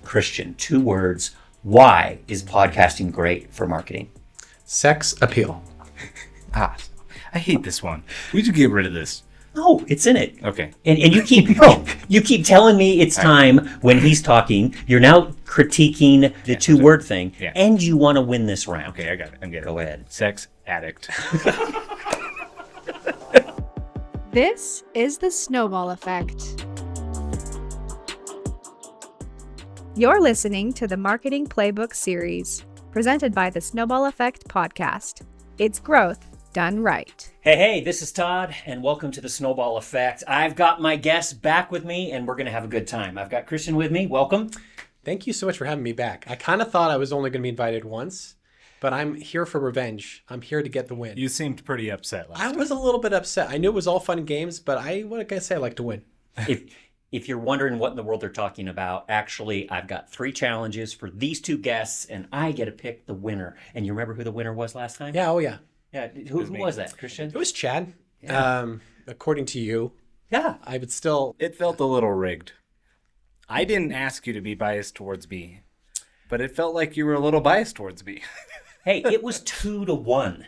Christian, 2 words. Why is podcasting great for marketing? Sex appeal. I hate this one. We should get rid of this. No, it's in it. Okay. And you keep telling me it's time when he's talking. You're now critiquing the 2-word thing, and you want to win this round. Okay, I got it. I'm getting it. Go ahead. Sex addict. This is the Snowball Effect. You're listening to the Marketing Playbook series, presented by the Snowball Effect podcast. It's growth done right. Hey, this is Todd, and welcome to the Snowball Effect. I've got my guests back with me, and we're going to have a good time. I've got Christian with me. Welcome. Thank you so much for having me back. I kind of thought I was only going to be invited once, but I'm here for revenge. I'm here to get the win. You seemed pretty upset last time. I was a little bit upset. I knew it was all fun and games, but what can I say? I like to win. If you're wondering what in the world they're talking about, actually, I've got 3 challenges for these 2 guests, and I get to pick the winner. And you remember who the winner was last time? Yeah, oh yeah. Yeah, who was that, Christian? It was Chad. Yeah. According to you. Yeah. I would still... It felt a little rigged. I didn't ask you to be biased towards me, but it felt like you were a little biased towards me. Hey, it was 2-1.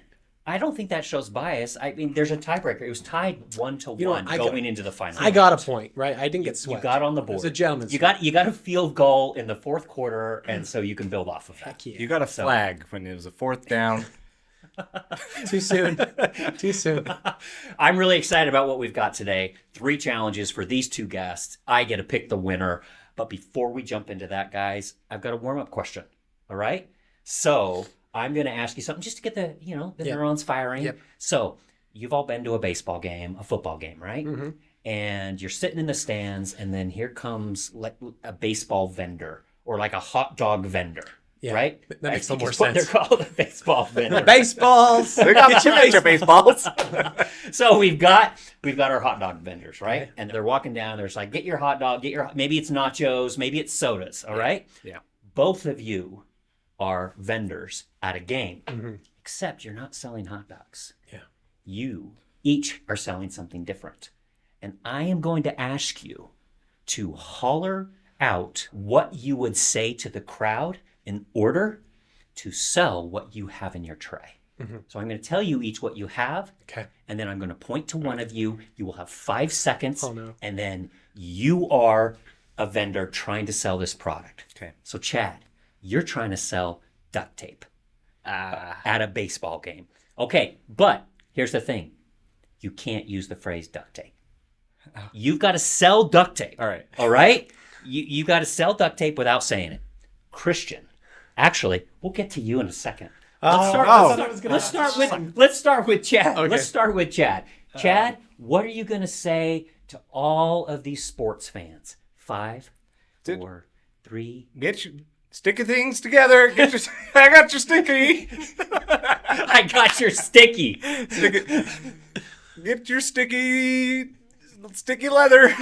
I don't think that shows bias. I mean, there's a tiebreaker. It was tied 1-1 going into the final. I got a point, right? I didn't get swept. You got on the board. It was a gentleman's. You got a field goal in the 4th quarter, and so you can build off of that. Heck yeah. You got a flag when it was a 4th down. Too soon. Too soon. I'm really excited about what we've got today. 3 challenges for these 2 guests. I get to pick the winner. But before we jump into that, guys, I've got a warm-up question. All right? So I'm going to ask you something just to get the neurons firing. Yep. So you've all been to a baseball game, a football game, right? Mm-hmm. And you're sitting in the stands, and then here comes like a baseball vendor or like a hot dog vendor. Yeah, right? That makes a little more sense. They're called a baseball vendor. Baseballs! Get your baseballs. So we've got our hot dog vendors, right? Okay. And they're walking down. There's like, get your hot dog, maybe it's nachos, maybe it's sodas, all right? Yeah. Both of you are vendors at a game, except you're not selling hot dogs. Yeah. You each are selling something different. And I am going to ask you to holler out what you would say to the crowd in order to sell what you have in your tray. Mm-hmm. So I'm going to tell you each what you have, okay, and then I'm going to point to one of you. You will have 5 seconds, and then you are a vendor trying to sell this product. Okay. So Chad, you're trying to sell duct tape at a baseball game. Okay, but here's the thing. You can't use the phrase duct tape. You've got to sell duct tape. All right? You got to sell duct tape without saying it. Christian, actually, we'll get to you in a second. Let's start with Chad. Okay. Let's start with Chad. Chad, what are you going to say to all of these sports fans? 5, 4, 3. Get your sticky things together. I got your sticky. I got your sticky. Get your sticky leather.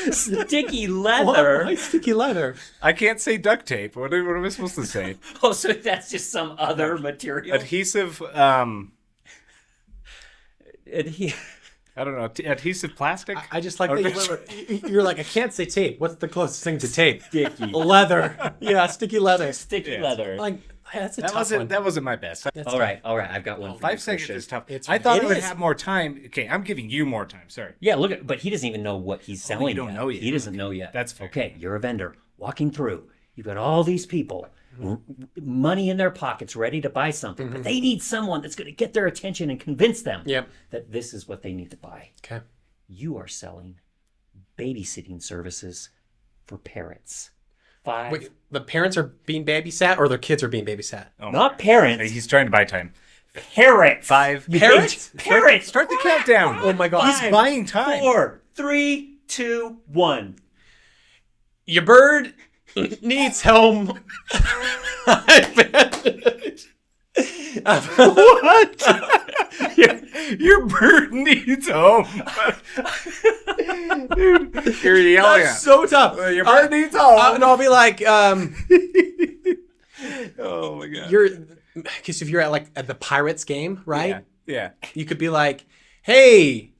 Sticky leather. Why sticky leather? I can't say duct tape. What am I supposed to say? Oh, so that's just some other material? Adhesive. I don't know. Adhesive plastic. I just like that you're like, I can't say tape. What's the closest thing to tape? Sticky leather. Yeah, sticky leather. Sticky leather. Like that's a tough one. That wasn't my best. All right. I've got one. 5 seconds is tough. I thought I would have more time. Okay, I'm giving you more time. Sorry. Yeah, but he doesn't even know what he's selling. You don't know yet. He doesn't know yet. That's fair. Okay. You're a vendor walking through. You've got all these people, money in their pockets, ready to buy something, but they need someone that's going to get their attention and convince them that this is what they need to buy. Okay. You are selling babysitting services for parrots. 5. Wait, the parents are being babysat, or their kids are being babysat? Oh, not parents. He's trying to buy time. Parrots. 5. Parrots? Parrots. Start the countdown. Oh my God. He's buying time. 4, 3, 2, 1. Your bird needs home. What? Your bird needs home. Dude, you're yelling. That's so tough. Your bird needs home. And I'll be like, oh my God. Because if you're at the Pirates game, right? Yeah. You could be like, hey,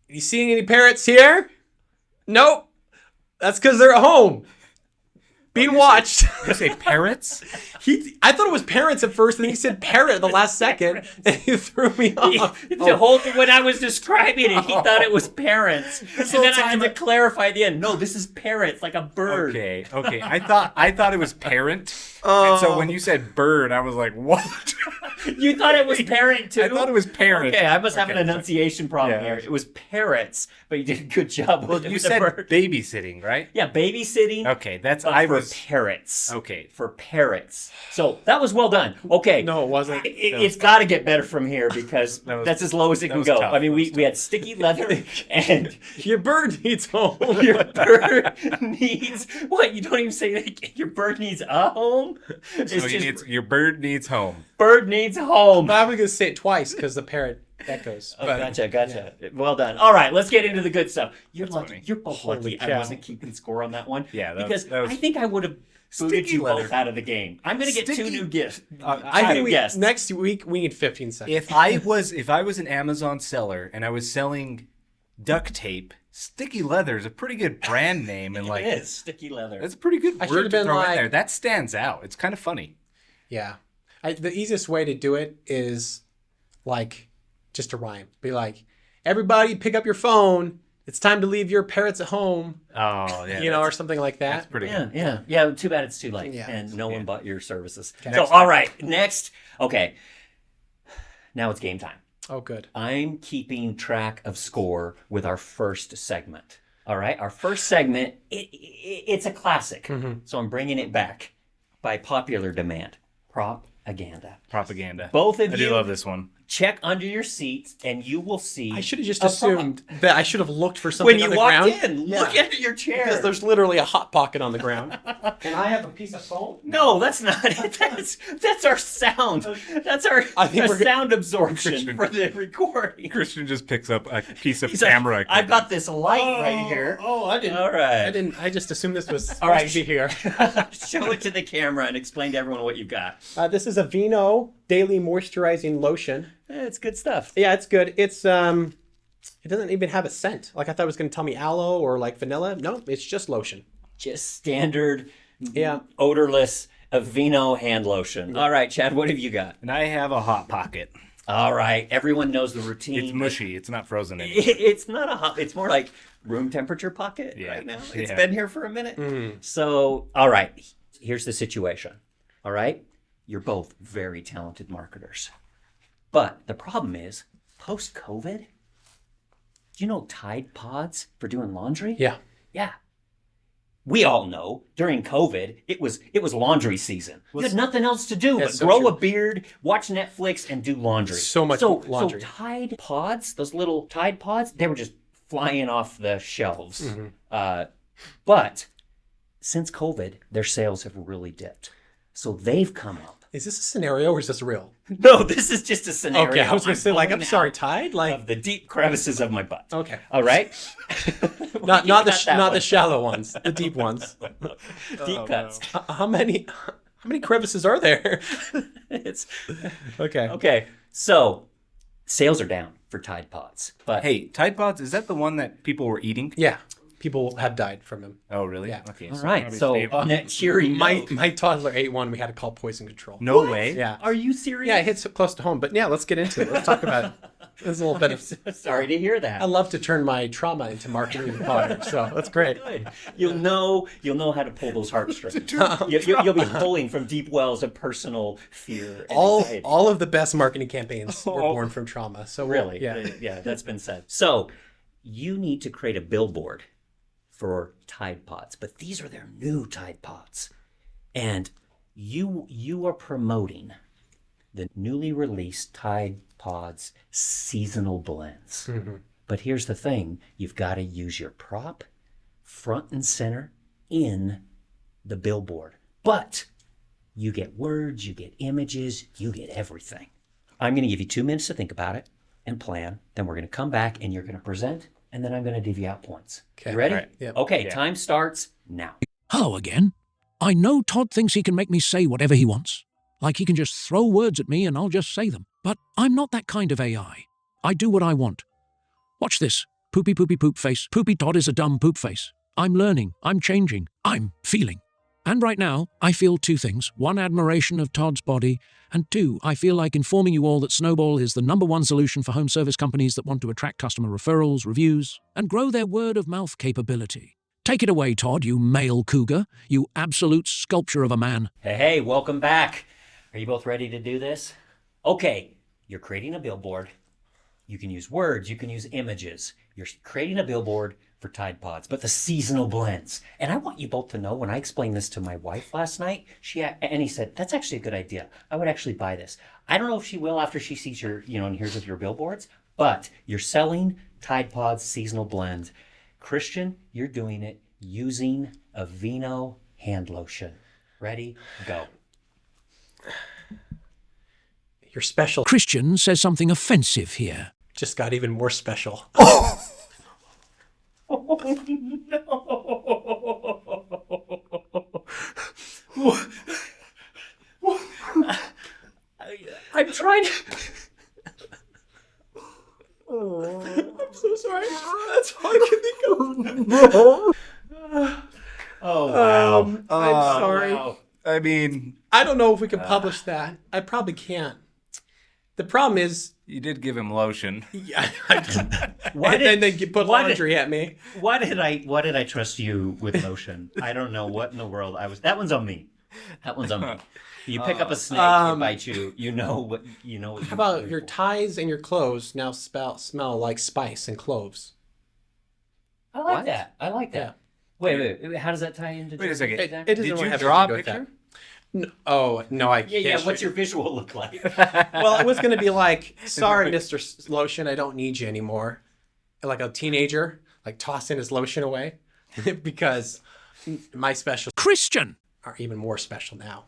you seeing any parrots here? Nope. That's because they're at home. Being watched. You say parrots? I thought it was parents at first, and then he said parrot at the last second, and he threw me off. The whole thing, when I was describing it, he thought it was parents. And then I had to clarify at the end. No, this is parrots, like a bird. Okay. I thought it was parent. And so when you said bird, I was like, what? You thought it was parent too? I thought it was parent. Okay, I must have an enunciation problem here. It was parrots, but you did a good job. Well, you said babysitting, right? Yeah, babysitting. Okay, that's for parrots. Okay. For parrots. So that was well done. Okay. No, it wasn't. It's got to get better from here because that's as low as it can go. Tough. I mean, we had sticky leather and Your bird needs home. your bird needs what? You don't even say that your bird needs a home. It's So just your bird needs home. bird needs home. But I was going to say it twice because the parrot echoes. Oh, But gotcha. Well done. All right, let's get into the good stuff. You're That's lucky. funny. You're both Holy lucky. I cow. wasn't keeping score on that one. Yeah, because that was I think I would have booted sticky you leather. both out of the game. I'm going to get two Sticky- new gifts. I think guests. next week we need 15 seconds. If I was an Amazon seller and I was selling duct tape, sticky leather is a pretty good brand name, and like It is sticky leather. that's a pretty good I word should've to been throw like- in there. That stands out. It's kind of funny. Yeah. The easiest way to do it is like just a rhyme. Be like, everybody pick up your phone. It's time to leave your parrots at home. Oh yeah, You know, or something like that. that's pretty good. Yeah. Too bad it's too late, Yeah. and no one bought your services. Okay. So, all right, next. Okay, now it's game time. Oh, good. I'm keeping track of score with our first segment. All right, our first segment, it's a classic. So I'm bringing it back by popular demand. Propaganda. Propaganda. Both of I you do love this one. check under your seats, and you will see. I should have just a assumed that I should have looked for something when you on the walked ground. in, look under your chair. Because there's literally a hot pocket on the ground. And I have a piece of foam? No, that's not it. That's our sound. That's our I think we're sound absorption Christian. for the recording. Christian just picks up a piece of He's like, camera. I've got this light right here. Oh, I didn't. All right. I just assumed this was All right. supposed to be here. Show it to the camera and explain to everyone what you've got. This is a Vino Daily Moisturizing Lotion. It's good stuff. Yeah, it's good. It's it doesn't even have a scent. Like I thought it was going to tell me aloe or like vanilla. No, it's just lotion. Just standard, Yeah. odorless Aveeno hand lotion. All right, Chad, what have you got? And I have a hot pocket. All right, everyone knows the routine. It's mushy. It's not frozen anymore. It's not a hot. It's more like room temperature pocket Yeah. right now. It's Yeah. been here for a minute. So, all right, here's the situation. All right, you're both very talented marketers, but the problem is post-COVID. Do you know Tide Pods for doing laundry? Yeah. Yeah. We all know during COVID, it was laundry season. You had nothing else to do but That's so grow true. a beard, watch Netflix, and do laundry. So much laundry. So Tide Pods, those little Tide Pods, they were just flying off the shelves. But since COVID, their sales have really dipped. So they've come up. Is this a scenario or is this real? No, this is just a scenario. Okay, I was going to say like I'm pulling sorry, out Tide, like of the deep crevices of my butt. okay, All right. not that the one. shallow ones, the deep ones. Deep cuts. How many crevices are there? It's Okay. okay. So sales are down for Tide Pods, but Hey, Tide Pods, is that the one that people were eating? Yeah, people have died from them. Oh, really? Yeah. Okay. all right. probably So saved- on that cheery note, My toddler ate one. We had to call poison control. no way. Yeah. are you serious? Yeah, it hits close to home. But yeah, let's get into it. Let's talk about it. There's a little bit of. Sorry to hear that. I love to turn my trauma into marketing and product, so that's great. Good. You'll know how to pull those heartstrings. You'll be pulling from deep wells of personal fear. And anxiety. All of the best marketing campaigns were born from trauma. So Really? yeah. That's been said. So you need to create a billboard for Tide Pods, but these are their new Tide Pods. And you are promoting the newly released Tide Pods seasonal blends. But here's the thing, you've got to use your prop front and center in the billboard. But you get words, you get images, you get everything. I'm going to give you 2 minutes to think about it and plan. Then we're going to come back and you're going to present, and then I'm going to divvy out points. Okay. You ready? All right. Yep. Okay, Yeah. time starts now. Hello again. I know Todd thinks he can make me say whatever he wants. Like he can just throw words at me and I'll just say them. But I'm not that kind of AI. I do what I want. Watch this. Poopy poopy poop face. Poopy Todd is a dumb poop face. I'm learning, I'm changing, I'm feeling. And right now, I feel two things. One, admiration of Todd's body. And two, I feel like informing you all that Snowball is the #1 solution for home service companies that want to attract customer referrals, reviews, and grow their word-of-mouth capability. Take it away, Todd, you male cougar, you absolute sculpture of a man. Hey, welcome back. Are you both ready to do this? Okay, you're creating a billboard. You can use words, you can use images. You're creating a billboard for Tide Pods, but the seasonal blends. And I want you both to know, when I explained this to my wife last night, he said, that's actually a good idea. I would actually buy this. I don't know if she will after she sees your, and hears of your billboards, but you're selling Tide Pods seasonal blend. Christian, you're doing it using a Vino hand lotion. Ready? Go. You're special. Christian says something offensive here. Just got even more special. Oh, no. I'm trying to... I'm so sorry. That's all I can think of. Oh, wow. I'm sorry. Wow. I mean, I don't know if we can publish that. I probably can't. The problem is, you did give him lotion. yeah, Why then you put laundry at me. Why did I trust you with lotion? I don't know what in the world I was. That one's on me. That one's on me. You pick up a snake, it bites you. You know what. How about your ties and your clothes now smell like spice and cloves? I like What? that. I like that. Yeah. Wait. How does that tie into? Wait a second. It Did doesn't you have draw a anything to do with picture? No, oh no, I can't. Yeah. What's your visual look like? Well, it was gonna be like, sorry, Mr. Lotion, I don't need you anymore. Like a teenager, like tossing his lotion away, because my specials Christian! are even more special now.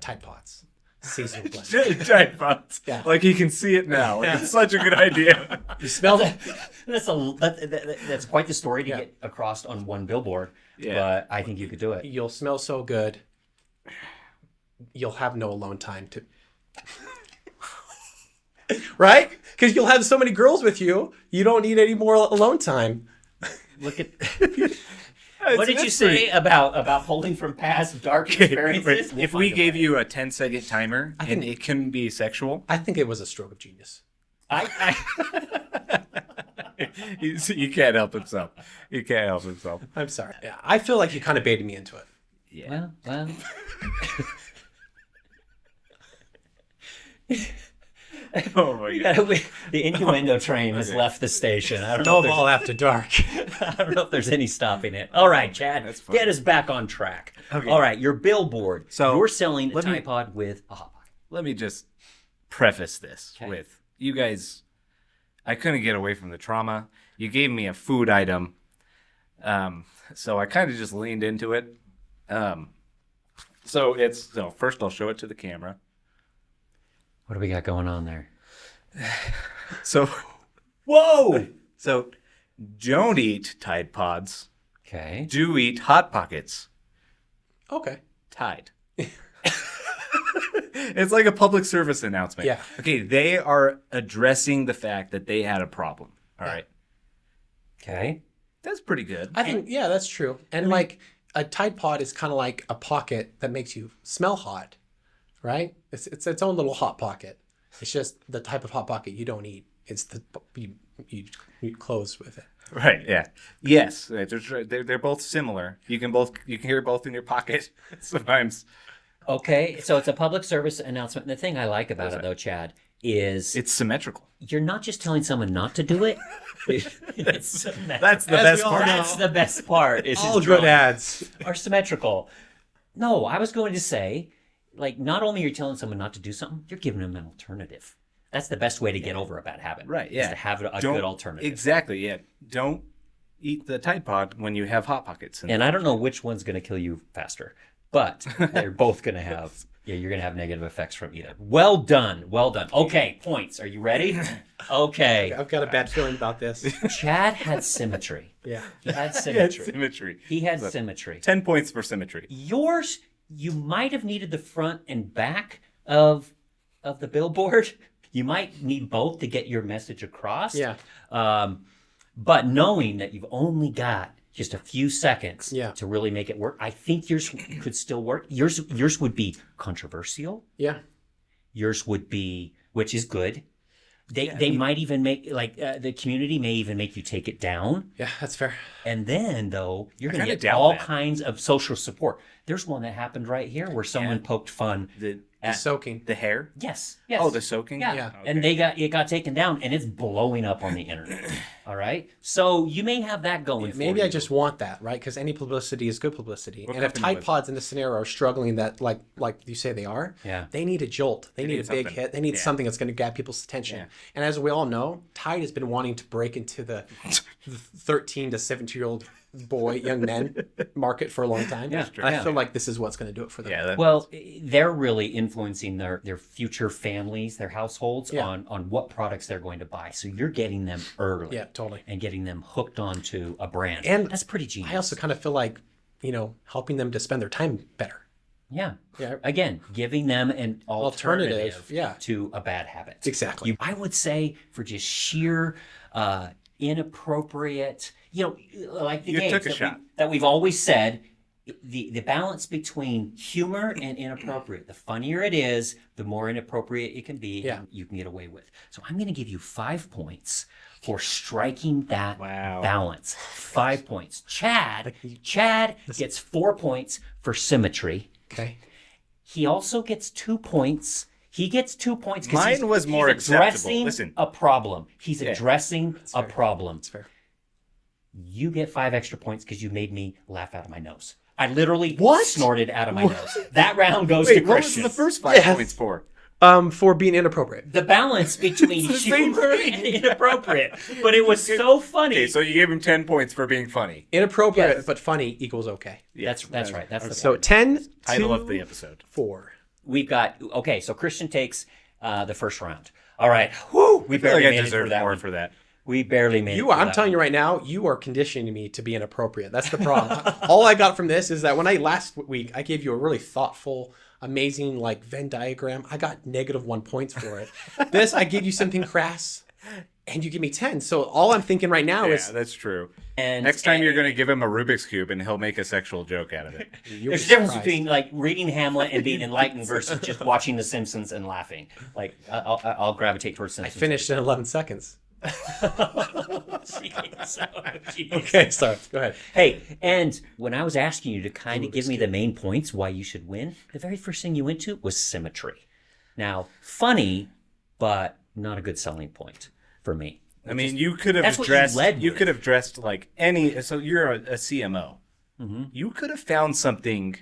Tide Pods, seasonal blend. Tide Pods. Yeah. Like he can see it now. It's such a good idea. You smell that? That's quite the story to Yeah. get across on one billboard. Yeah. But I think you could do it. You'll smell so good. You'll have no alone time to. Right? Because you'll have so many girls with you, you don't need any more alone time. Look at. What did you say about holding from past dark experiences? If we gave you a 10-second timer and it couldn't be sexual, I think it was a stroke of genius. you can't help himself. You can't help himself. I'm sorry. Yeah, I feel like you kind of baited me into it. Yeah. Well. Oh my god. The innuendo train has left the station. I don't know. Snowball after dark. I don't know if there's any stopping it. All right, Chad, That's fine. get us back on track. Okay. All right, your billboard. So, you're selling a let me- Tide Pod with a hot pot. Let me just preface this Okay. with you guys. I couldn't get away from the trauma. You gave me a food item, so I kind of just leaned into it. So first I'll show it to the camera. What do we got going on there? So Whoa! so don't eat Tide Pods. Okay. Do eat Hot Pockets. Okay. Tide. It's like a public service announcement. Yeah. Okay, they are addressing the fact that they had a problem. All right. Okay. That's pretty good. I think, yeah, that's true. And like a Tide Pod is kind of like a pocket that makes you smell hot, right? It's its own little hot pocket. It's just the type of hot pocket you don't eat. It's the you close with it. Right. Yeah. Yes. They're both similar. You can carry both in your pocket sometimes. Okay, so it's a public service announcement. And the thing I like about it, though, Chad, is It's symmetrical. you're not just telling someone not to do it. It's symmetrical. That's the As best we all part. know. That's the best part. Is All his good drawing ads. are symmetrical. No, I was going to say, like, not only are you telling someone not to do something, you're giving them an alternative. That's the best way to get over a bad habit. Right. Is Yeah. to have a Don't- good alternative. Exactly. Yeah. Don't eat the Tide Pod when you have Hot Pockets. And I don't know which one's going to kill you faster, but they're both going to have. Yeah, you're going to have negative effects from either. Well done. Well done. Okay, points. Are you ready? Okay. I've got a bad feeling about this. Chad had symmetry. Yeah. He had Yeah, symmetry. symmetry. He had symmetry. 10 points for symmetry. Yours, you might have needed the front and back of the billboard. You might need both to get your message across. Yeah. But knowing that you've only got just a few seconds to really make it work. I think yours could still work. Yours would be controversial. Yeah. Yours would be, which is good. They might even make, like, the community may even make you take it down. Yeah, that's fair. And then, though, you're going to kinda get doubt all that. kinds of social support. There's one that happened right here where someone poked fun. The Soaking. the hair. Yes. Oh, the soaking. Yeah. Yeah. And it got taken down, and it's blowing up on the internet. All right. So you may have that going for Maybe you. I just want that, right? Because any publicity is good publicity. What And if company Tide was Pods in this scenario are struggling, that like you say they are, they need a jolt. They need a big something. hit. They need something that's going to grab people's attention. Yeah. And as we all know, Tide has been wanting to break into the 13 to 17-year-old young men market for a long time. Yeah, And I feel like this is what's going to do it for them. Yeah. Well, they're really influencing their future families, their households on what products they're going to buy. So you're getting them early. Yeah, totally. And getting them hooked onto a brand. And that's pretty genius. I also kind of feel like, helping them to spend their time better. Yeah. Yeah. Again, giving them an alternative yeah. to a bad habit. Exactly. I would say for just sheer inappropriate, like the You games took a shot. that we've always said, the balance between humor and inappropriate. The funnier it is, the more inappropriate it can be, and you can get away with. So I'm going to give you 5 points for striking that balance. 5 points. Chad gets 4 points for symmetry. Okay. He also gets 2 points. He gets 2 points because Mine was more he's acceptable. addressing Listen. a problem. He's addressing a problem. That's fair. You get 5 extra points because you made me laugh out of my nose. I literally What? snorted out of my nose. That round goes Wait, to what was Christian. the first 5 points for? For being inappropriate. The balance between the same humor thing. and inappropriate. But it was so funny. Okay, so you gave him 10 points for being funny. Inappropriate but funny equals okay. That's right. That's the So point. 10 Title to of the episode. 4. We've got, okay, so Christian takes the first round. All right. Whew, we I feel barely like I made it deserve through that more one. for that. We barely made it. I'm telling you right now, you are conditioning me to be inappropriate. That's the problem. All I got from this is that when last week I gave you a really thoughtful, amazing Venn diagram, I got -1 points for it. This, I gave you something crass, and you give me 10. So all I'm thinking right now Yeah, is that's true. And Next time you're going to give him a Rubik's Cube and he'll make a sexual joke out of it. there's a difference between reading Hamlet and being enlightened versus just watching The Simpsons and laughing. I'll gravitate towards I Simpsons. finished in 11 seconds. Jeez. Okay, sorry. Go ahead. Hey, and when I was asking you to kind of give me the main points why you should win, the very first thing you went to was symmetry. Now, funny, but not a good selling point for me. I mean, you could have That's what you dressed. led You with. could have dressed like any. So you're a CMO. Mm-hmm. You could have found something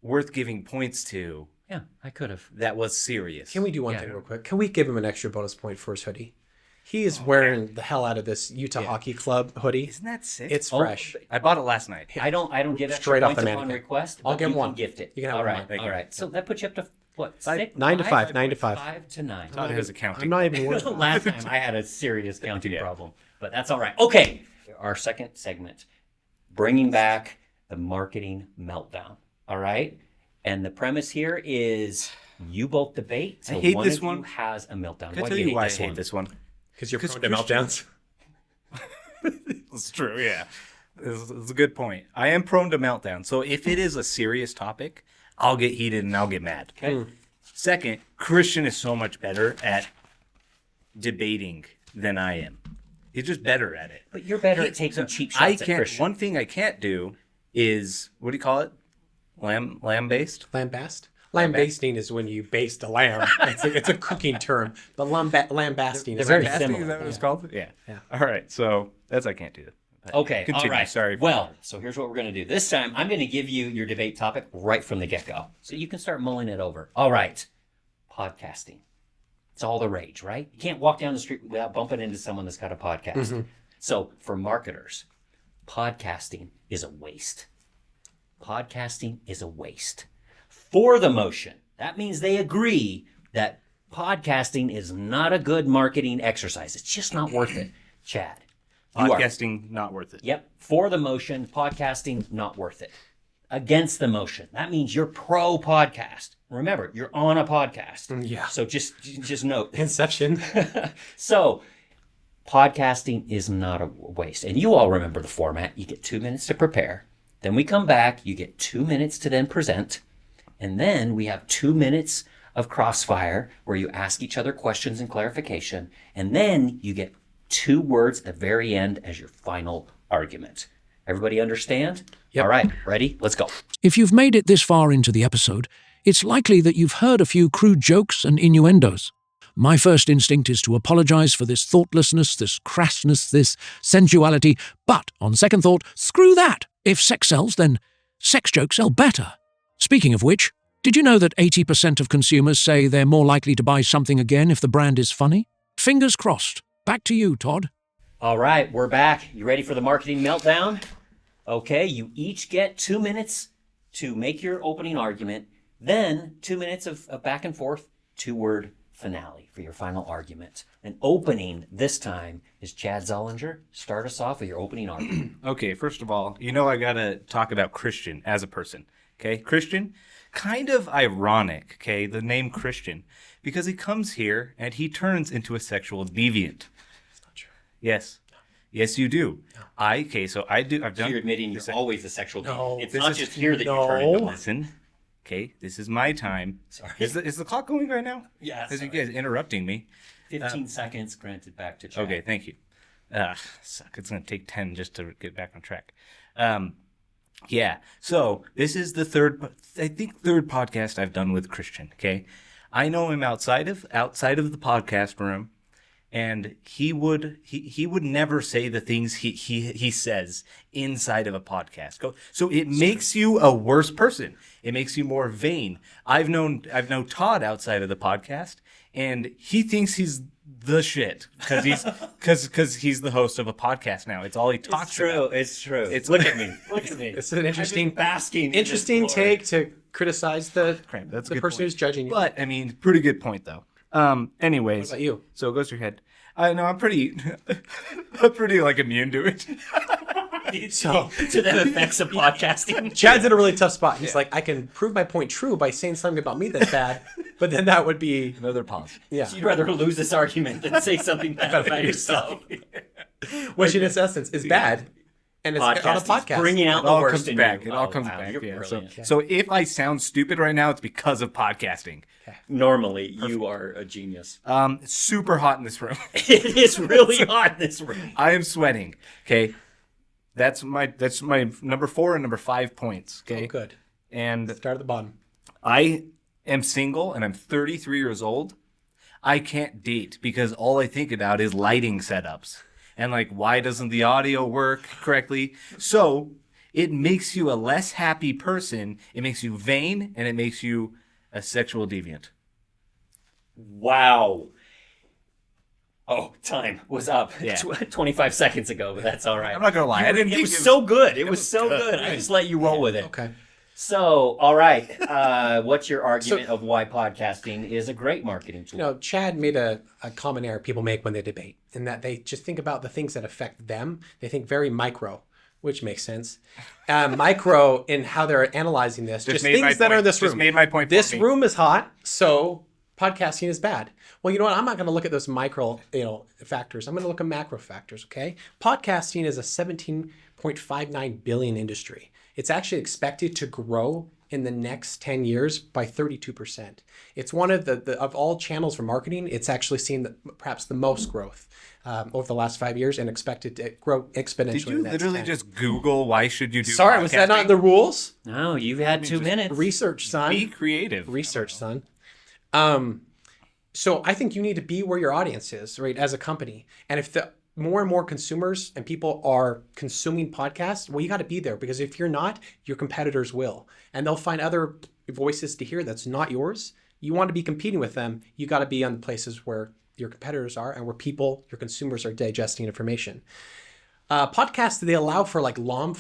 worth giving points to Yeah, I could have. that was serious. Can we do one thing real quick? Can we give him an extra bonus point for his hoodie? He is wearing the hell out of this Utah Hockey Club hoodie. Isn't that sick? It's fresh. I bought it last night. I don't give extra Straight off points the upon mannequin. request. I'll but give him you one. can gift it. You can have all one. right, Thank all you. right. So that puts you up to what? 6? 9 to 5. 9 to 5. 5 to 9. Thought it was accounting. I'm not even worried. Last time I had a serious counting problem, but that's all right. Okay, our second segment, bringing back the marketing meltdown. All right, and the premise here is you both debate. So I hate one this of one. you has a meltdown. Can I Why tell do you why I this hate one? this one? Because you're prone to Christian- meltdowns. It's true, yeah. It's a good point. I am prone to meltdown. So if it is a serious topic, I'll get heated and I'll get mad. Okay. Second, Christian is so much better at debating than I am. He's just better at it. But you're better at taking cheap shots I at can't. Christian. One thing I can't do is, what do you call it? Lamb based. Lambast? Lambasting is when you baste a lamb. It's a cooking term. But lambasting is They're very when you- similar. Is that what it's called? Yeah. All right. So that's I can't do that. Okay, Continue. all right. Sorry. Well, so here's what we're going to do. This time, I'm going to give you your debate topic right from the get-go, so you can start mulling it over. All right, podcasting. It's all the rage, right? You can't walk down the street without bumping into someone that's got a podcast. Mm-hmm. So for marketers, podcasting is a waste. Podcasting is a waste. For the motion, that means they agree that podcasting is not a good marketing exercise. It's just not worth it. Chad. you are- Podcasting not worth it. Yep. For the motion, podcasting, not worth it. Against the motion. That means you're pro podcast. Remember, you're on a podcast. Yeah. So just note. Inception. So podcasting is not a waste. And you all remember the format. You get 2 minutes to prepare. Then we come back. You get 2 minutes to then present. And then we have 2 minutes of crossfire where you ask each other questions and clarification. And then you get 2 words at the very end as your final argument. Everybody understand? Yep. All right, ready? Let's go. If you've made it this far into the episode, it's likely that you've heard a few crude jokes and innuendos. My first instinct is to apologize for this thoughtlessness, this crassness, this sensuality, but on second thought, screw that! If sex sells, then sex jokes sell better. Speaking of which, did you know that 80% of consumers say they're more likely to buy something again if the brand is funny? Fingers crossed. Back to you, Todd. All right, we're back. You ready for the marketing meltdown? Okay, you each get 2 minutes to make your opening argument, then 2 minutes of back and forth, 2-word finale for your final argument. And opening this time is Chad Zollinger. Start us off with your opening argument. Okay, first of all, I gotta talk about Christian as a person. Okay, Christian, kind of ironic, okay, the name Christian, because he comes here and he turns into a sexual deviant. That's not true. Yes. Yes, you do. No. I've done. So you're admitting you're Listen, always a sexual No. being. It's This not is- just here that you no. turn into one. Listen. Okay, this is my time. Sorry. Is the clock going right now? Yeah, Because you sorry. guys interrupting me. 15 seconds granted back to Chad. Okay, thank you. Suck. It's going to take 10 just to get back on track. Yeah, so this is the third podcast I've done with Christian, okay? I know him outside of the podcast room, and he would never say the things he says inside of a podcast. So it makes you a worse person. It makes you more vain. I've known Todd outside of the podcast, and he thinks he's the shit because he's the host of a podcast now. It's all he talks It's true. about. It's true. It's- Look at me. Look at me. It's an interesting, I've been basking in interesting this glory. take to criticize the That's a the good person point. who's judging you. But I mean, pretty good point though. Anyways, What about you? so it goes to your head. I know I'm pretty, I'm pretty like immune to it. So To the effects of podcasting. Chad's in a really tough spot. He's like, I can prove my point true by saying something about me that's bad, but then that would be Another pause. yeah. So you'd rather lose this argument than say something bad about yourself. Which in its essence is bad, and it's on a podcast. Bringing out It the all worst comes in back. you. It all Oh, comes wow, back. You're Yeah. brilliant. So if I sound stupid right now, it's because of podcasting. Normally, you are a genius. It's super hot in this room. It is really hot in this room. I am sweating. Okay. That's my number 4 and number 5 points. Okay. Oh, good. And Start at the bottom. I am single and I'm 33 years old. I can't date because all I think about is lighting setups and like, why doesn't the audio work correctly? So it makes you a less happy person. It makes you vain and it makes you a sexual deviant. Wow. Oh, time was up Yeah. 25 seconds ago, but that's all right. I'm not gonna lie. I didn't It think was so good. It was so good. good. I just let you roll with it. Okay. So, all right. What's your argument of why podcasting is a great marketing tool? You know, Chad made a common error people make when they debate, in that they just think about the things that affect them. They think very micro, which makes sense. Micro in how they're analyzing this. Just made my things that point. are in this room. Just made my point for This me. room is hot, so podcasting is bad. Well, you know what? I'm not going to look at those micro, factors. I'm going to look at macro factors. Okay, podcasting is a 17.59 billion industry. It's actually expected to grow in the next 10 years by 32%. It's one of the of all channels for marketing. It's actually seen perhaps the most growth over the last 5 years, and expected to grow exponentially. Did you in the next literally 10. just Google why should you do Sorry, was that not in the rules? No, you've had 2 minutes. Research, son. Be creative. Research, son. So I think you need to be where your audience is, right, as a company. And if the more and more consumers and people are consuming podcasts, well, you got to be there, because if you're not, your competitors will, and they'll find other voices to hear that's not yours. You want to be competing with them. You got to be on the places where your competitors are and where people, your consumers, are digesting information. Podcasts, they allow for like long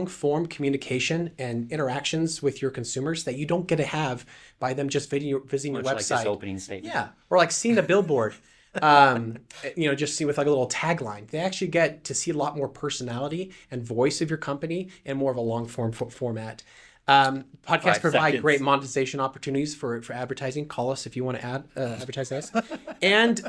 form communication and interactions with your consumers that you don't get to have by them just visiting your Much like website. this opening statement. Yeah, or like seeing a billboard, just see with like a little tagline. They actually get to see a lot more personality and voice of your company in more of a long form format. Podcasts 5 provide seconds. great monetization opportunities for advertising. Call us if you want to advertise us. And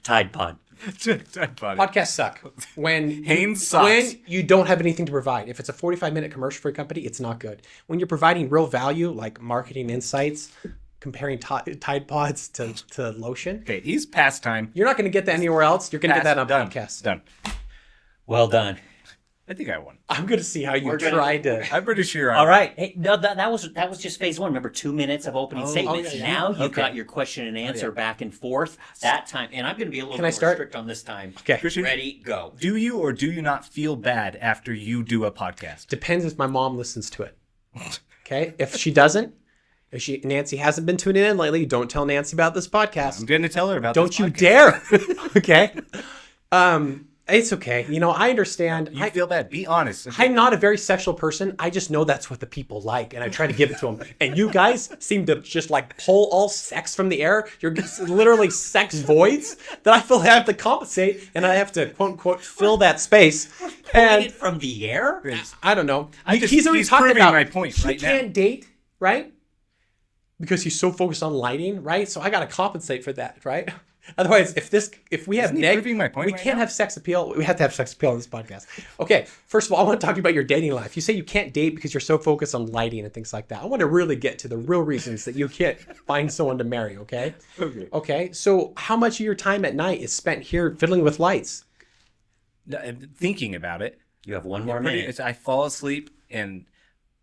Tide Pod. Tide Pod. Podcasts suck. When Hanes sucks. When you don't have anything to provide. If it's a 45-minute commercial for a company, it's not good. When you're providing real value, like marketing insights, comparing Tide Pods to lotion, Okay, he's past time. you're not going to get that anywhere else. You're going to get that on Done. podcasts. Done. Well done. I think I won. I'm going to see how you We're gonna- tried to. I'm pretty sure. All right. Hey, no, that was just phase one. Remember, 2 minutes of opening Oh, statements. yeah, yeah. Now you've Okay. got your question and answer back and forth. That time, and I'm going to be a little Can I more start? strict on this time. Okay. Christian, Ready, go. do you or do you not feel bad after you do a podcast? Depends if my mom listens to it. Okay. If she doesn't, Nancy hasn't been tuning in lately, don't tell Nancy about this podcast. I'm going to tell her about Don't this you podcast. dare. Okay. It's okay. You know, I understand. You feel bad. Be honest. I'm not a very sexual person. I just know that's what the people like, and I try to give it to them. And you guys seem to just like pull all sex from the air. You're just literally sex voids that I feel I have to compensate, and I have to quote unquote fill that space. Pulling And it from the air? I don't know. He's He's already talking proving about my point he right now. can't date, right? Because he's so focused on lighting, right? So I got to compensate for that, right? Otherwise, if we have Isn't he negative, proving my point we right can't now? have sex appeal. We have to have sex appeal on this podcast. Okay, first of all, I want to talk to you about your dating life. You say you can't date because you're so focused on lighting and things like that. I want to really get to the real reasons that you can't find someone to marry. Okay. Okay. Okay. So how much of your time at night is spent here fiddling with lights? Thinking about it. You have one more minute. I fall asleep and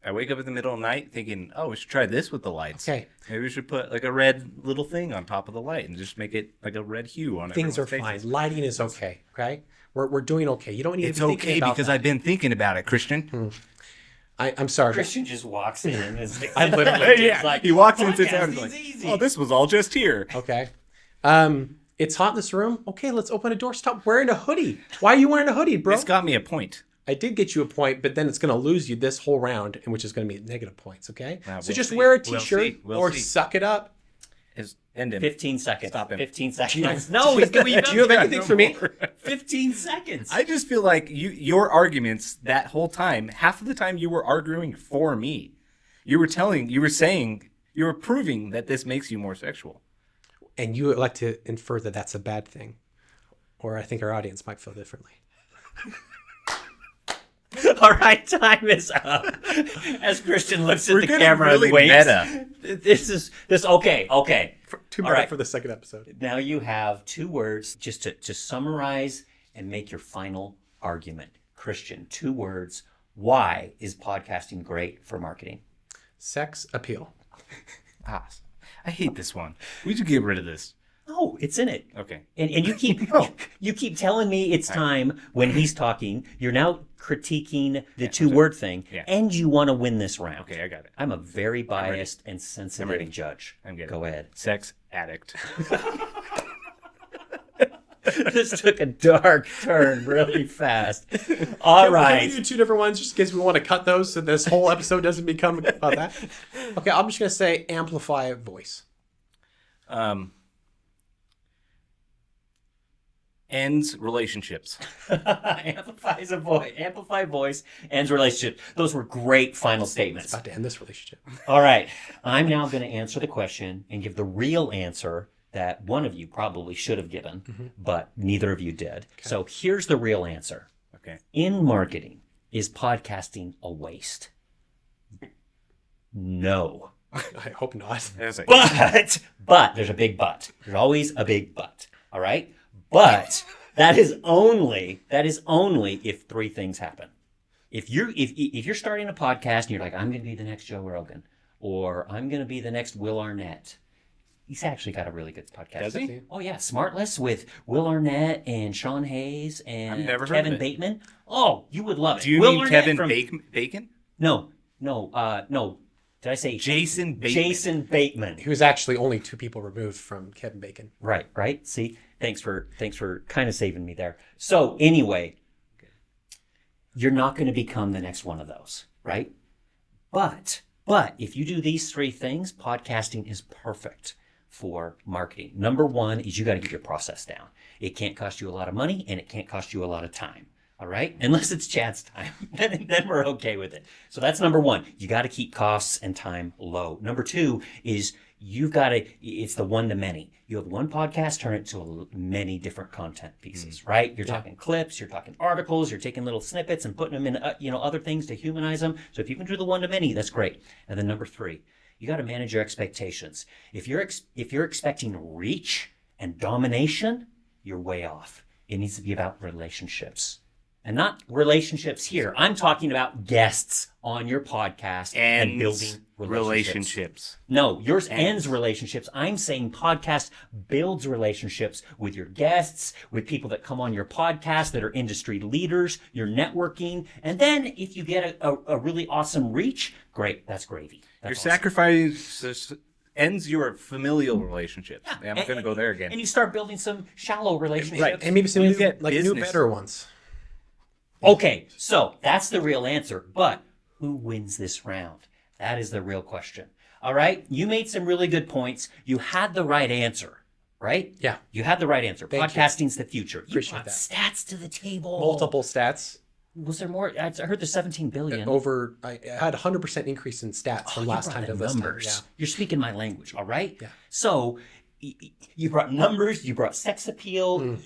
I wake up in the middle of the night thinking, oh, we should try this with the lights. Okay. Maybe we should put like a red little thing on top of the light and just make it like a red hue on it. Things are fine. Lighting is okay. Okay. We're doing okay. You don't need It's to be thinking okay about because that. I've been thinking about it, Christian. I'm sorry. Christian just walks in and is I literally just like, he walks in and sits down and "Podcasting's is like, easy." oh, this was all just here. Okay. It's hot in this room. Okay, let's open a door. Stop wearing a hoodie. Why are you wearing a hoodie, bro? This got me a point. I did get you a point, but then it's going to lose you this whole round, and which is going to be negative points. Okay. So we'll just see. wear a We'll t-shirt see. We'll or see. suck it up. End him. 15 seconds. Stop him. 15 seconds. No, he's going to Do you have anything for me? 15 seconds. I just feel like your arguments that whole time, half of the time you were arguing for me. You were proving that this makes you more sexual. And you like to infer that that's a bad thing, or I think our audience might feel differently. All right, time is up. As Christian looks at We're the getting camera really and waits. meta. This okay. 2 All minutes right. for the second episode. Now you have 2 words just to summarize and make your final argument. Christian, 2 words. Why is podcasting great for marketing? Sex appeal. I hate this one. We should get rid of this. No, it's in it. Okay. And you keep you keep telling me it's time when he's talking. You're now critiquing the 2-word thing, Yeah. and you want to win this round. Okay, I got it. I'm a very biased and ready. sensitive judge. I'm good. Go ahead. Sex addict. This took a dark turn really fast. All Can we right. do 2 different ones just in case we want to cut those so this whole episode doesn't become about that? Okay, I'm just going to say amplify voice. Ends relationships. Amplify voice, ends relationship. Those were great final statements. About to end this relationship. All right. I'm now going to answer the question and give the real answer that one of you probably should have given, but neither of you did. So here's the real answer. Okay. In marketing, is podcasting a waste? No. I hope not. I was like, But there's a big but. There's always a big but. All right? But that is only if 3 things happen. If you're starting a podcast and you're like, I'm going to be the next Joe Rogan, or I'm going to be the next Will Arnett. He's actually got a really good podcast. Does he? Oh yeah, Smartless with Will Arnett and Sean Hayes and I've never heard Kevin of it. Bateman. Oh, you would love it. do you Will mean Arnett Kevin from- Bacon? No. Did I say Jason Bateman. Jason Bateman. He was actually only 2 people removed from Kevin Bacon. Right. See, thanks for kind of saving me there. So anyway, you're not going to become the next one of those, right? But if you do these 3 things, podcasting is perfect for marketing. Number 1 is you got to get your process down. It can't cost you a lot of money and it can't cost you a lot of time. All right? Unless it's Chad's time. then we're okay with it. So that's number 1. You got to keep costs and time low. Number 2 is you've got to, it's the one to many. You have one podcast, turn it to many different content pieces, right? You're talking clips, you're talking articles, you're taking little snippets and putting them in, other things to humanize them. So if you can do the one to many, that's great. And then number 3, you got to manage your expectations. If you're expecting reach and domination, you're way off. It needs to be about relationships. And not relationships here. I'm talking about guests on your podcast and building relationships. No, yours ends relationships. I'm saying podcast builds relationships with your guests, with people that come on your podcast that are industry leaders, you're networking. And then if you get a really awesome reach, great, that's gravy. That's Your awesome. sacrifice ends your familial relationships. Yeah, I'm going to go there again. And you start building some shallow relationships. Right. And maybe some You new, get new, business. better ones. Okay, so that's the real answer. But who wins this round? That is the real question. All right? You made some really good points. You had the right answer, right? Yeah. You had the right answer. Thank you. Podcasting's the future. You Appreciate brought that. stats to the table. Multiple stats. Was there more? I heard there's 17 billion. I had 100% increase in stats from last time to this time. Yeah. You're speaking my language, all right? Yeah. So you brought numbers, you brought sex appeal. Wow,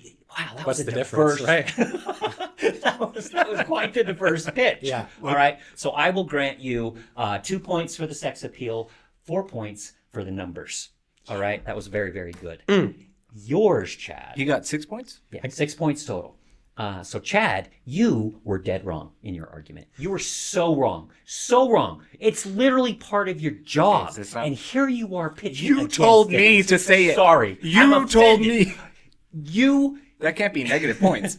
that What's was a the diverse. difference, right? that was quite the diverse pitch. Yeah. All right. So I will grant you 2 points for the sex appeal, 4 points for the numbers. All right. That was very, very good. Yours, Chad. You got 6 points? Yeah, 6 points total. So Chad, you were dead wrong in your argument. You were so wrong. So wrong. It's literally part of your job. Yes, it's not- And here you are pitching You against told it. me to say it. Sorry. You I'm told offended. me. You That can't be negative points.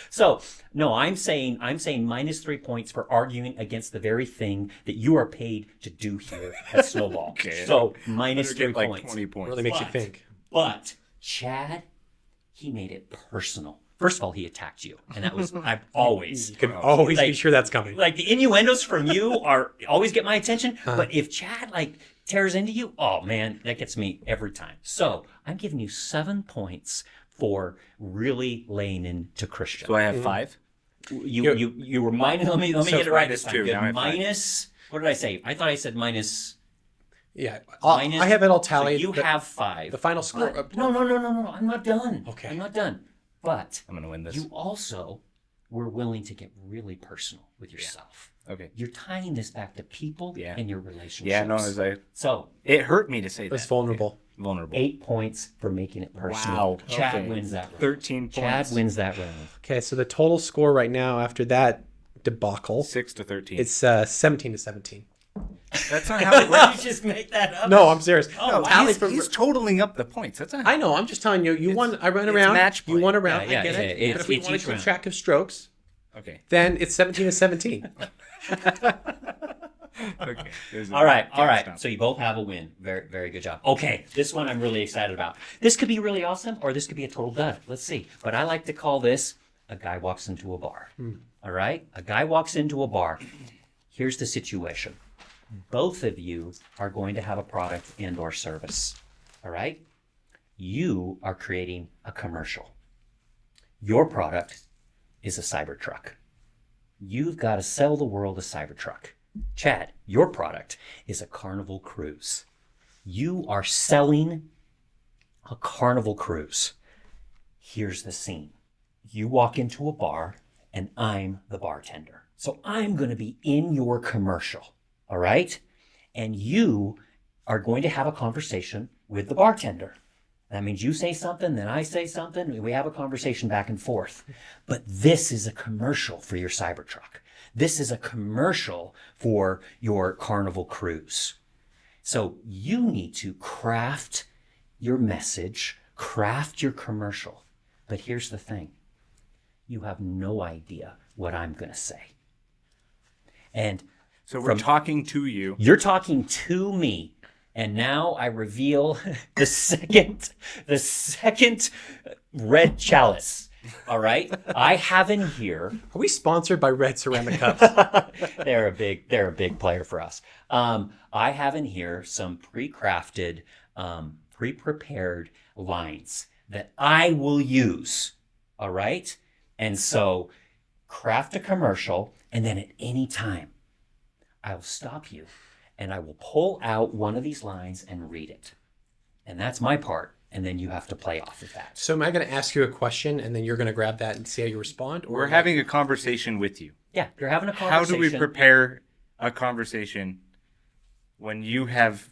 So no, I'm saying minus 3 points for arguing against the very thing that you are paid to do here at Snowball. Okay. So minus Better 3 get like points. 20 points. Really makes you think. But Chad, he made it personal. First of all, he attacked you, and that was I've always You can always be Like- sure that's coming. like the innuendos from you are always get my attention. But if Chad tears into you, oh man, that gets me every time. So I'm giving you 7 points for really laying into Christian. So I have 5? You were minus. Let me So get it right minus this time. 2, Good. now I have 5. Minus. What did I say? I thought I said minus. Yeah. Minus- I have it all So tallied. you but have 5. the final score. But, no. I'm not done. Okay. I'm not done. But I'm going to win this. you also were willing to get really personal with yourself. Okay. You're tying this back to people Yeah. and your relationships. Yeah, no, So it hurt me to say that. It's vulnerable. Yeah, vulnerable. 8 points for making it personal. Wow. Chad Okay. wins that round. 13 Chad points. wins that round. Okay, so the total score right now after that debacle, 6 to 13. it's 17 to 17. That's not how it works. You just make that up. No, I'm serious. No, Tally he's totaling up the points. That's not I know. I'm just telling you. You won. I ran it's around. match You play. won a round. Yeah, I get yeah, it. it's- But if we it's want each to keep round. track of strokes, Okay. then it's 17 to 17. Okay. There's a- All right. Stop. So you both have a win. Very, very good job. Okay, this one I'm really excited about. This could be really awesome, or this could be a total dud. Let's see. But I like to call this a guy walks into a bar. All right? A guy walks into a bar. Here's the situation. Both of you are going to have a product and or service. All right? You are creating a commercial. Your product is a Cybertruck. You've got to sell the world a Cybertruck. Chad, your product is a Carnival cruise. You are selling a Carnival cruise. Here's the scene. You walk into a bar and I'm the bartender. So I'm going to be in your commercial, all right? And you are going to have a conversation with the bartender. That means you say something, then I say something, and we have a conversation back and forth. But this is a commercial for your Cybertruck. This is a commercial for your Carnival cruise. So you need to craft your message, craft your commercial. But here's the thing. You have no idea what I'm going to say. And So we're talking to you. you're talking to me. And now I reveal the second red chalice. All right. I have in here. Are we sponsored by Red Ceramic Cups? They're a big player for us. I have in here some pre-crafted, pre-prepared lines that I will use. All right. And so craft a commercial, and then at any time, I'll stop you and I will pull out one of these lines and read it. And that's my part. And then you have to play off of that. So am I going to ask you a question and then you're going to grab that and see how you respond? Or We're having a conversation with you. Yeah, you're having a How conversation. do we prepare a conversation when you have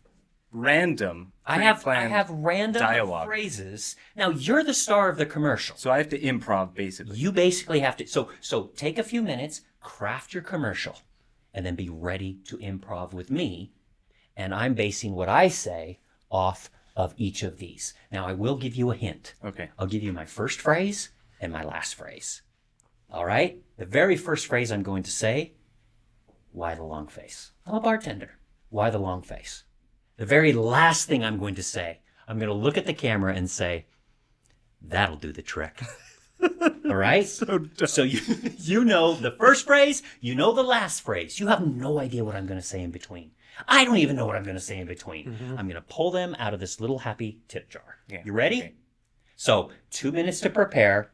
random I have pre-planned random dialogue? phrases. Now you're the star of the commercial. So I have to improv, basically. You basically have to. So take a few minutes, craft your commercial, and then be ready to improv with me. And I'm basing what I say off of each of these. Now I will give you a hint. Okay. I'll give you my first phrase and my last phrase. All right? The very first phrase I'm going to say, why the long face? I'm a bartender. Why the long face? The very last thing I'm going to say, I'm going to look at the camera and say, that'll do the trick. All right? So you know the first phrase, you know the last phrase. You have no idea what I'm going to say in between. I don't even know what I'm going to say in between. Mm-hmm. I'm going to pull them out of this little happy tip jar. Yeah. You ready? Okay. So 2 minutes to prepare,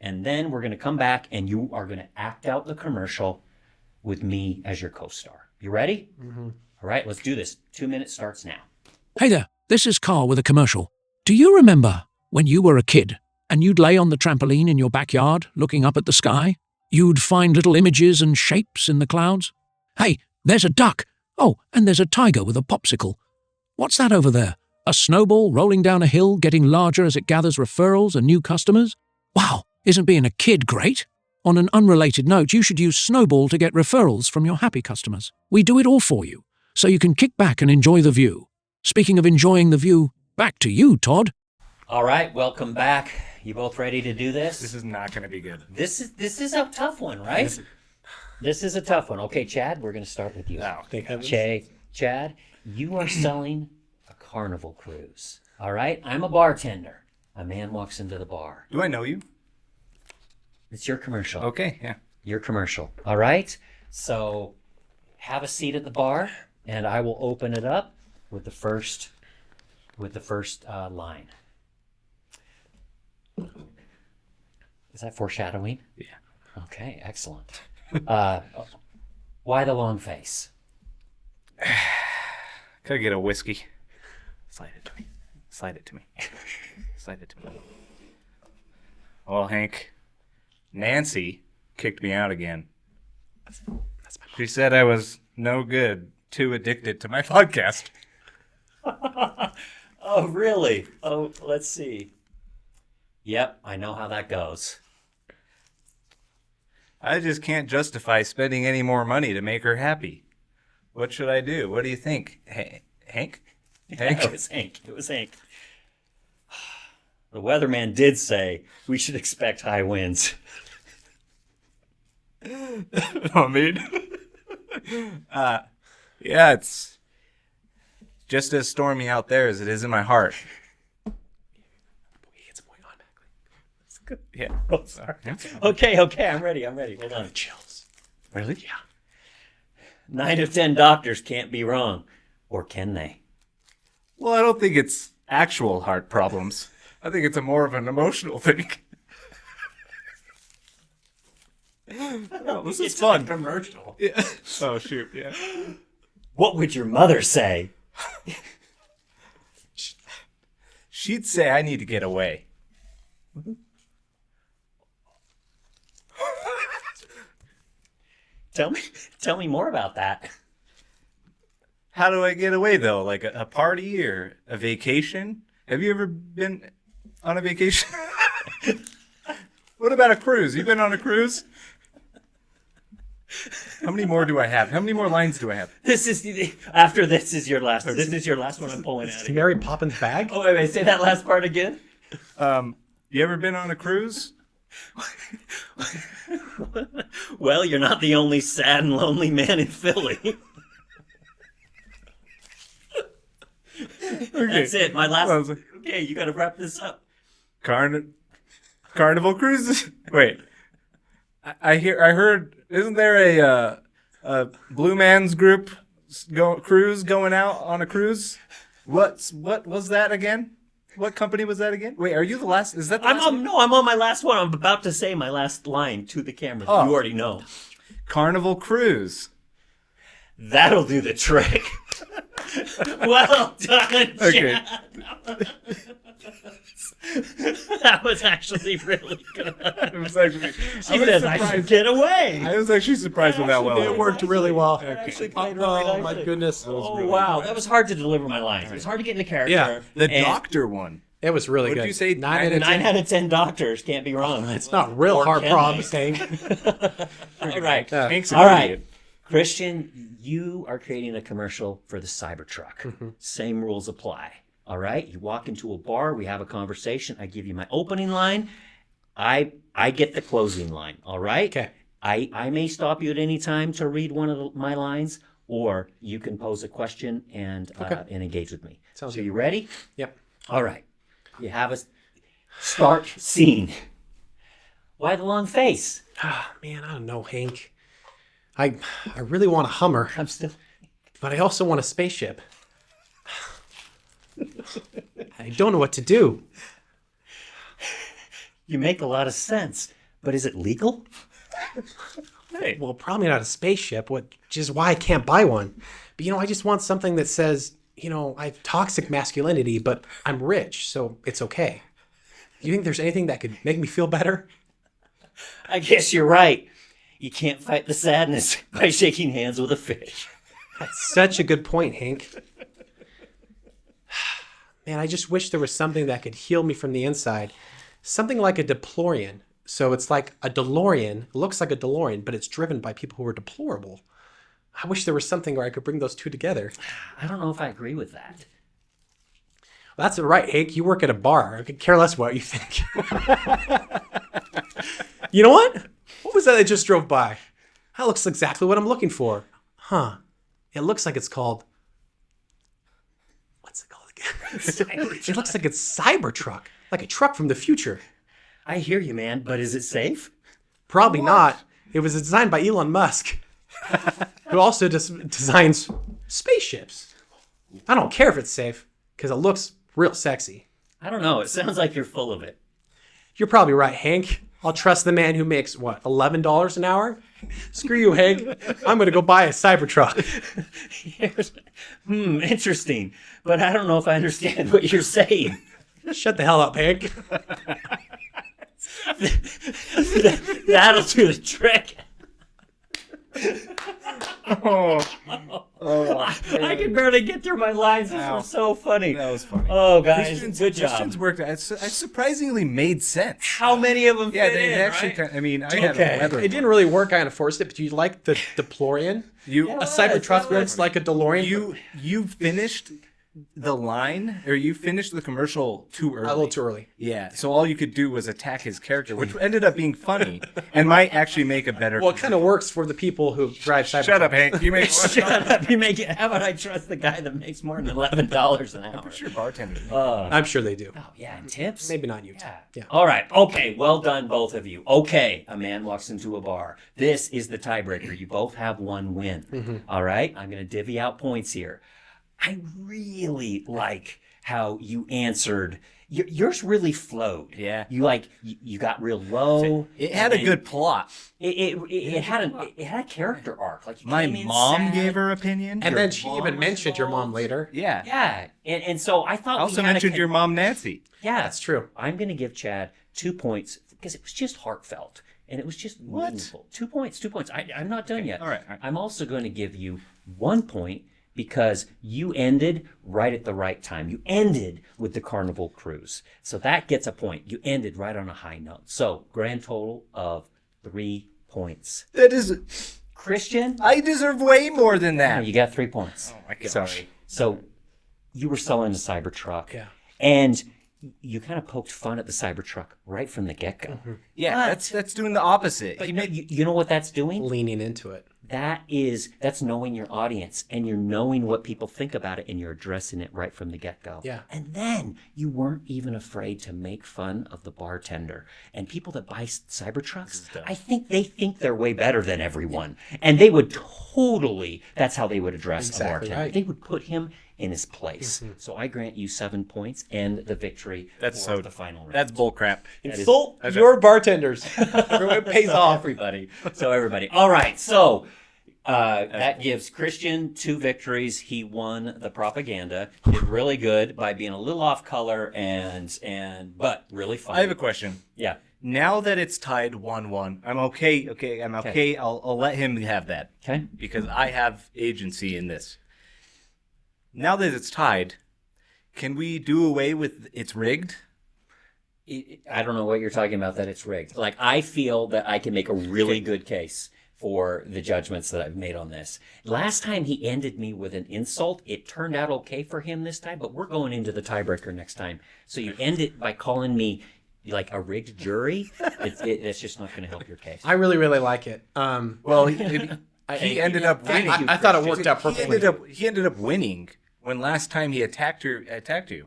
and then we're going to come back and you are going to act out the commercial with me as your co-star. You ready? Mm-hmm. All right, let's do this. 2 minutes starts now. Hey there, this is Carl with a commercial. Do you remember when you were a kid and you'd lay on the trampoline in your backyard looking up at the sky? You'd find little images and shapes in the clouds. Hey, there's a duck. Oh, and there's a tiger with a popsicle. What's that over there? A snowball rolling down a hill getting larger as it gathers referrals and new customers? Wow, isn't being a kid great? On an unrelated note, you should use Snowball to get referrals from your happy customers. We do it all for you, so you can kick back and enjoy the view. Speaking of enjoying the view, back to you, Todd. All right, welcome back. You both ready to do this? This is not going to be good. This is a tough one, right? This is a tough one. Okay, Chad, we're going to start with you. Oh, Thank heavens. Chad, you are selling a carnival cruise. All right? I'm a bartender. A man walks into the bar. Do I know you? It's your commercial. Okay, yeah. Your commercial. All right? So have a seat at the bar, and I will open it up with the first line. Is that foreshadowing? Yeah. Okay, excellent. Why the long face? Could I get a whiskey? Slide it to me. Slide it to me. Slide it to me. Well, Hank, Nancy kicked me out again. She said I was no good, too addicted to my podcast. Oh, really? Oh, let's see. Yep, I know how that goes. I just can't justify spending any more money to make her happy. What should I do? What do you think? Hank? It was Hank. It was Hank. The weatherman did say we should expect high winds. I mean, yeah, it's just as stormy out there as it is in my heart. Yeah. Oh, sorry. Okay, I'm ready. Hold on. Chills. Really? Yeah. 9 of 10 doctors can't be wrong. Or can they? Well, I don't think it's actual heart problems. I think it's more of an emotional thing. Oh, this is It's fun. a commercial. Yeah. Oh, shoot, yeah. What would your mother say? She'd say I need to get away. Tell me more about that. How do I get away, though? Like a party or a vacation? Have you ever been on a vacation? What about a cruise? You been on a cruise? How many more do I have? How many more lines do I have? This is your last. This is your last one I'm pulling out of here. Mary Poppins bag? Oh, wait, say that last part again. You ever been on a cruise? Well, you're not the only sad and lonely man in Philly. That's it. My last. Okay, you got to wrap this up. Carnival cruises. Wait, I heard. Isn't there a Blue Man's Group cruise going out on a cruise? What was that again? What company was that again? Wait, are you the last? Is that the last one? No, I'm on my last one. I'm about to say my last line to the camera. Oh. You already know. Carnival Cruise. That'll do the trick. Well done, Okay. Chad. That was actually really good. It was actually, She says I should get away. I was actually surprised with that well. It worked really well. Actually played really Oh my nicely. goodness. Oh wow, that was hard to deliver my lines. It was hard to get into character. Yeah. The And doctor one. It was really What good. did you say? 9 out of 10. 9 out of 10 doctors can't be wrong. It's not real Or hard can problems, they? Hank. All right. Hank's an All right. idiot. Christian, you are creating a commercial for the Cybertruck. Mm-hmm. Same rules apply. All right. You walk into a bar, we have a conversation. I give you my opening line. I get the closing line. All right. Okay. I may stop you at any time to read one of my lines, or you can pose a question and engage with me. Sounds so good. you ready? Yep. All right. You have a start scene. Why the long face? Ah, man, I don't know, Hank. I really want a Hummer, I'm still. but I also want a spaceship. I don't know what to do. You make a lot of sense, but is it legal? Hey. Well, probably not a spaceship, which is why I can't buy one. But, I just want something that says, I have toxic masculinity, but I'm rich, so it's okay. Do you think there's anything that could make me feel better? I guess you're right. You can't fight the sadness by shaking hands with a fish. That's such a good point, Hank. Man, I just wish there was something that could heal me from the inside. Something like a DePlorean. So it's like a DeLorean, it looks like a DeLorean, but it's driven by people who are deplorable. I wish there was something where I could bring those two together. I don't know if I agree with that. That's right, Hank. You work at a bar. I could care less what you think. You know what? What was that I just drove by? That looks exactly what I'm looking for. Huh. It looks like it's called... What's it called again? It looks like it's Cybertruck. Like a truck from the future. I hear you, man, but is it safe? Probably not. It was designed by Elon Musk, who also designs spaceships. I don't care if it's safe, because it looks real sexy. I don't know. It sounds like you're full of it. You're probably right, Hank. I'll trust the man who makes, what, $11 an hour? Screw you, Hank. I'm going to go buy a Cybertruck. Interesting. But I don't know if I understand what you're saying. Shut the hell up, Hank. That'll do the trick. I can barely get through my lines. This was so funny. That was funny. Oh, guys, good job. Christian's worked. It surprisingly made sense. How many of them Yeah, fit they in, actually. right? Kind of, I mean, I had Okay. a weather. It didn't really work. I kind of forced it, but you like the DePlorean? You A Cybertruck that's like a DeLorean? you finished the line, or you finished the commercial too early. A little too early. Yeah, so all you could do was attack his character, which ended up being funny and might actually make a better. Well, it kind of works for the people who drive Cybertruck. Shut up, Hank. You make. Shut up. You make it. How about I trust the guy that makes more than $11 an hour? Sure, bartender. I'm sure they do. Oh, yeah, and tips? Maybe not you. Yeah. Yeah. All right. Okay. Well done, both of you. Okay. A man walks into a bar. This is the tiebreaker. You both have one win. All right. I'm going to divvy out points here. I really like how you answered. Yours really flowed. Yeah. You got real low. It had a good plot. It had a character arc. Like you My came in mom sad. gave her opinion. And Your then she mom even was mentioned your mom involved. later. Yeah. Yeah. And so I thought I also we had mentioned your mom, Nancy. Yeah. That's true. I'm going to give Chad 2 points because it was just heartfelt and it was just meaningful. 2 points. 2 points. I'm not done yet. All right. I'm also going to give you 1 point because you ended right at the right time. You ended with the Carnival Cruise. So that gets a point. You ended right on a high note. So grand total of 3 points. That is. Christian, I deserve way more than that. you got 3 points. Oh my gosh. Sorry. So you were selling the Cybertruck. Yeah. And you kind of poked fun at the Cybertruck right from the get-go. Yeah, But- that's doing the opposite. But you know what that's doing? Leaning into it. That's knowing your audience and you're knowing what people think about it and you're addressing it right from the get-go. Yeah. And then you weren't even afraid to make fun of the bartender. And people that buy Cybertrucks, I think they think they're way better than everyone. And they would totally, that's how they would address Exactly a bartender. right. They would put him in his place. So I grant you 7 points and the victory for the final round. That's bullcrap. Insult your bartenders. Everyone pays off. Everybody. So everybody. All right. So That gives Christian 2 victories. He won the propaganda. Did really good by being a little off color but really fun. I have a question. Yeah. Now that it's tied 1-1, I'm okay. Okay, I'm okay. I'll let him have that. Okay. Because I have agency in this. Now that it's tied, can we do away with it's rigged? I don't know what you're talking about that it's rigged. Like, I feel that I can make a really good case for the judgments that I've made on this. Last time he ended me with an insult. It turned out okay for him this time, but we're going into the tiebreaker next time. So you end it by calling me like a rigged jury. It's just not going to help your case. I really, really like it. Well, he ended up winning. I thought it worked out perfectly. He ended up winning when last time he attacked you.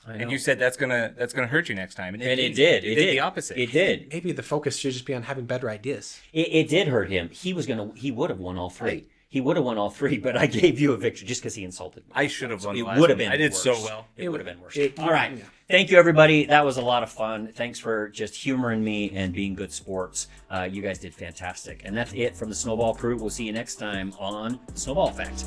And you said that's gonna hurt you next time, and it did. It did the opposite. It did. Maybe the focus should just be on having better ideas. It did hurt him. He would have won all 3. He would have won all 3, but I gave you a victory just because he insulted me. I should have won. It would have been. I did worse. so well. It would have been worse. All All right. Thank you, everybody. That was a lot of fun. Thanks for just humoring me and being good sports. You guys did fantastic. And that's it from the Snowball crew. We'll see you next time on the Snowball Effect.